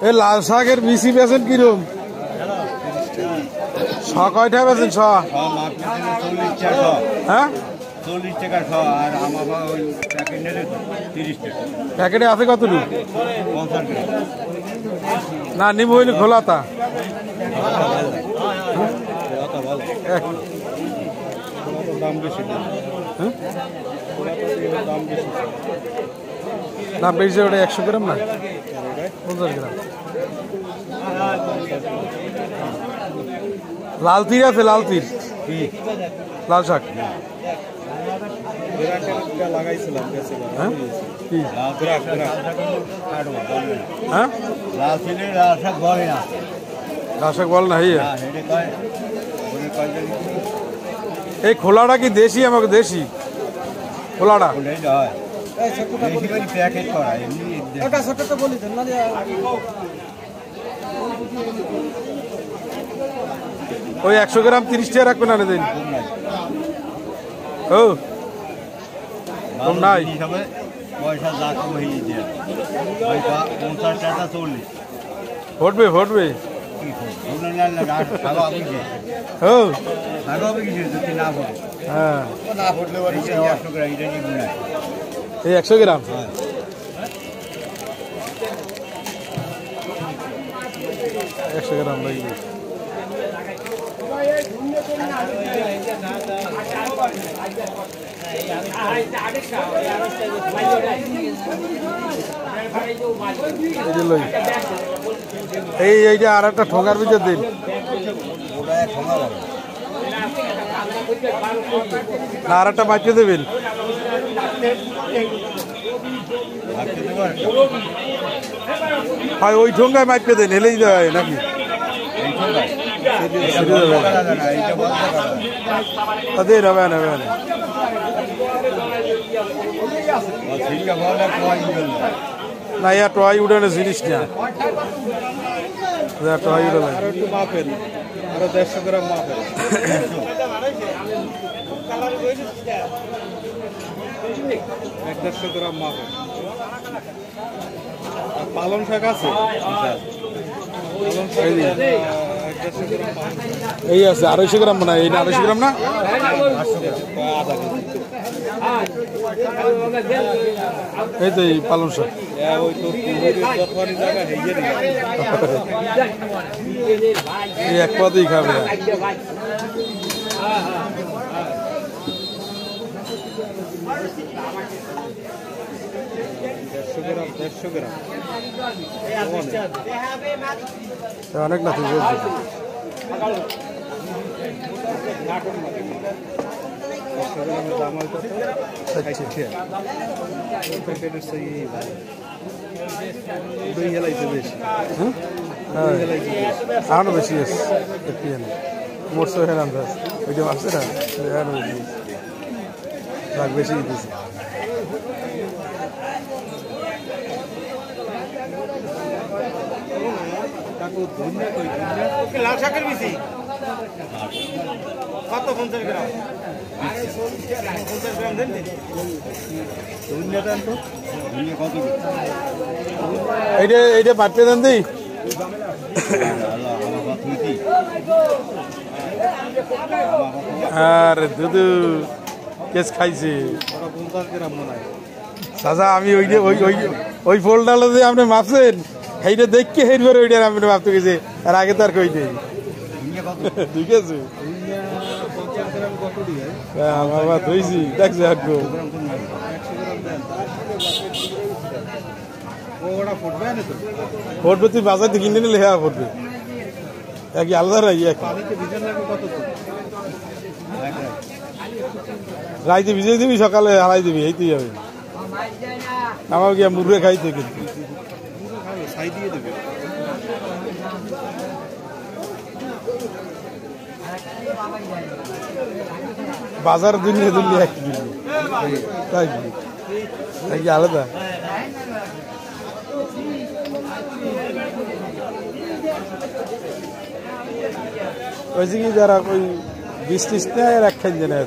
এই লাল শাকের বিসি বেছেন কিরম? শ কয়টা বেছেন? শ হ্যাঁ 40 টাকা শ। আর আমার ওই প্যাকেটে 30 টাকা। প্যাকেটে আছে কতটুকু? 50 গ্রাম। না নিব হইলে খোলাতা দাম বেশি। না বেশি ওটা 100 গ্রাম না 50 গ্রাম। লাল তীর আছে? লাল তীর লাল শাক লাগাইছিলাম হ্যাঁ কি হ্যাঁ লাল তীরে লাল শাক বলে না। লাল শাক বল না এই খোলাটা কি দেশি? আমাকে দেশি খোলাটা প্যাকেট করা ওই 100 গ্রাম 30 টাকা রাখবেন না দিন। ও কম নাই পয়সা যা কম হয়ে যায় 50 টাকা 40 ভোটবে ভোটবে ও হ্যাঁ এই 100 গ্রাম 100 গ্রাম লাগবে। এইটা আর একটা ঠোঙার ভিতর দিন। আর একটা বাঁচিয়ে দেবেন। হয় ওই ঠোঙ্গায় মাইপে দেন হেলেই দেয় নাকি? তাদের হবে না না ইয়া টয় উড়ানো জিনিস না টয় উড়ানো একটু মাপেন আরো 150 গ্রাম মাপেন। 150 গ্রাম মাপেন। পালং শাক আছে এই আছে 250 গ্রাম না এই 250 গ্রাম না এই তো এই পালং শাক এই এক পদেই খাবে। 150 গ্রাম অনেক না তুই আরো বেশি মোটশো হেরাম ওইটা আসছে না বেশি দিতেছে। লাল শাকের বেশি কত 50 গ্রাম 50 গ্রাম দেন এইটা বাড়তে দেন দিই আরে দুধু কেস খাইছে দাদা আমি ওই ফোল্ডারটা দিয়ে আপনি মাপছেন সেইটা দেখে হেরবার ওইটার আপনি ভাবতে গেছে আর আগে তো আর কই নেই ঠিক আছে আমার বাবা ধুইছি দেখছে আটগো ফুটবে তুই বাজার থেকে কিনে নিলে হ্যাঁ ফুটবে একই আলাদা রাখি রাইতে ভিজিয়ে দিবি সকালে হারাই দিবি এইতেই যাবে আমার গিয়া মুরগে খাইতে কিন্তু বাজার দুনিয়া এক তাই কি আলাদা वैसे कि जरा कोई 20-30 ने रखा देना है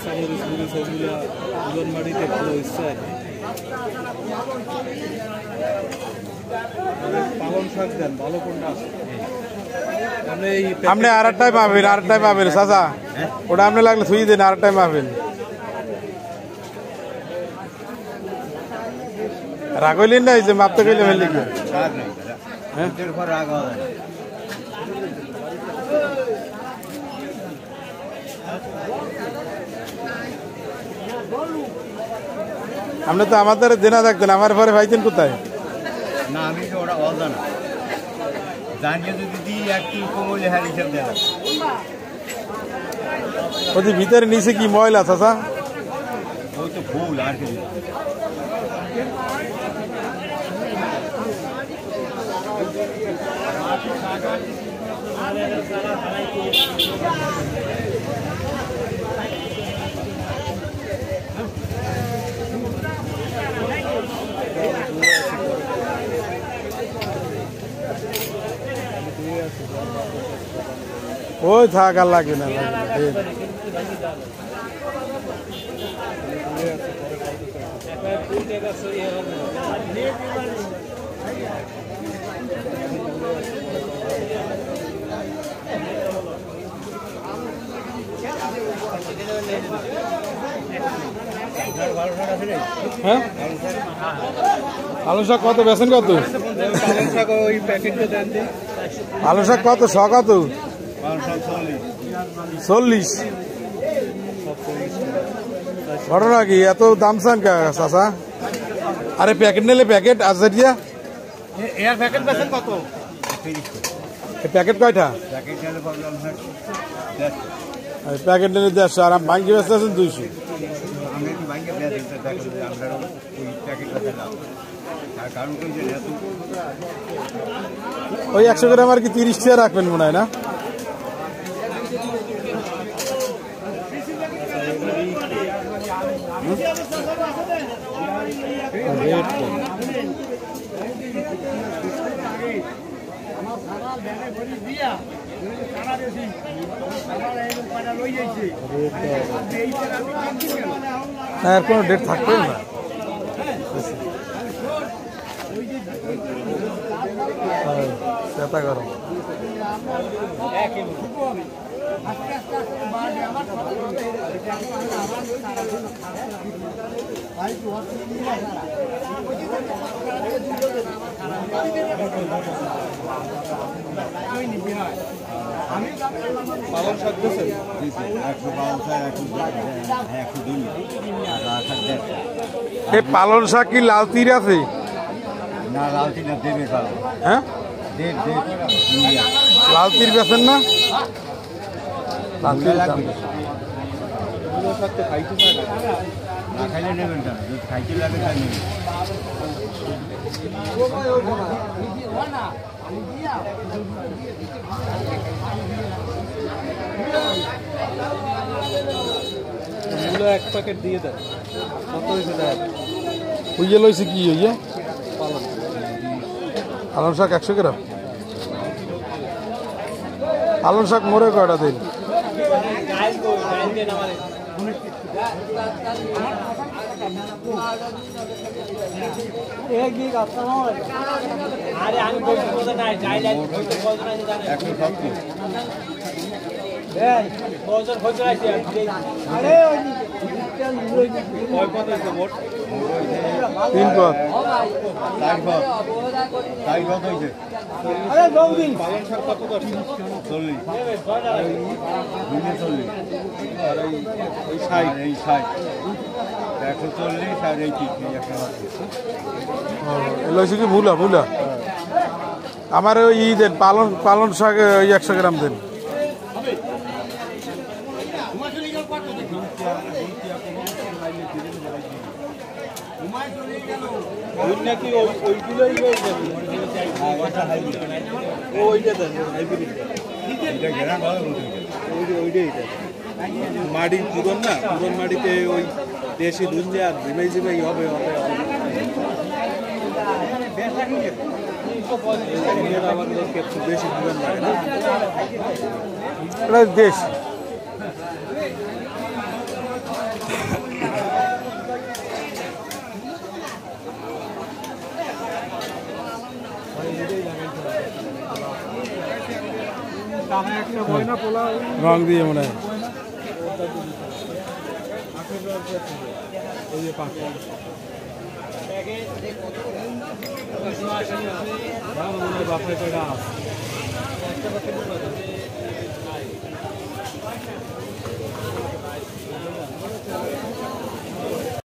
কাঁচামরিচ মরিচ ওগুলো ওজন মাটিতে ভালো হচ্ছে পালং শাক দেন ভালো কোনটা আছে আপনি আর একটাই পাবেন চাচা ওটা আপনি লাগলে থুই দেন আর একটাই পাবেন রাগ হইলেন না যে মাপতে গেলে ফেললি কি আপনি তো আমাদের দেনা থাকতেন আমার পরে পাইতেন কোথায় না আমি তো ওরা অজানা জানিয়ে যদি দিই একটু কমলে হ্যাঁ হিসেব দেওয়া ওদের ভিতরে নিচে কি ময়লা চাচা ওই তো ভুল আর কি ওই থাক আর লাগবে না হ্যাঁ আলু শাক কত বেছেন কত আলু শাক কত শ কত 40 ঘটনা কি এত দাম চান চাচা আরে প্যাকেট নিলে প্যাকেট আছে দিয়া প্যাকেট কয়টা প্যাকেট নিলে 150 আর ভাঙ্গি বেচতে আছেন 200 ওই 100 গ্রাম আর কি 30 টাকা রাখবেন মনে হয় না আর কোনো ডেট থাকবে না চেতা গরম পালং শাক দিয়েছেন 100 পালন শাক কি লাল তীর আছে না লাল তীর দেবে হ্যাঁ লাল তীর বেছেন না লাল তীর লাগবে শাক তো খাইতে পারে না খাইলে নেবেন না যদি খাইতে লাগে তাই নেবেন মূলো 1 প্যাকেট দিয়ে দেন কত হয়েছে দেন ওইয়ে লইছে কি ওইয়ে পালন শাক 100 গ্রাম পালন শাক মোরে কয়টা দিন তিন পদ লইছে কি ভুলা ভুলা আমার ওই দেন পালন শাক ওই 100 গ্রাম দেন নাকি ওইগুলোই ওইটা দেন ওইটাই মাটি পুরন না পুরন মাটিতে ওই দেশি দুধ আর জিমাই জিমাই হবে আমার একটু বেশি পুরন লাগে না দেশ রং দিয়ে মনে হয় বাপায়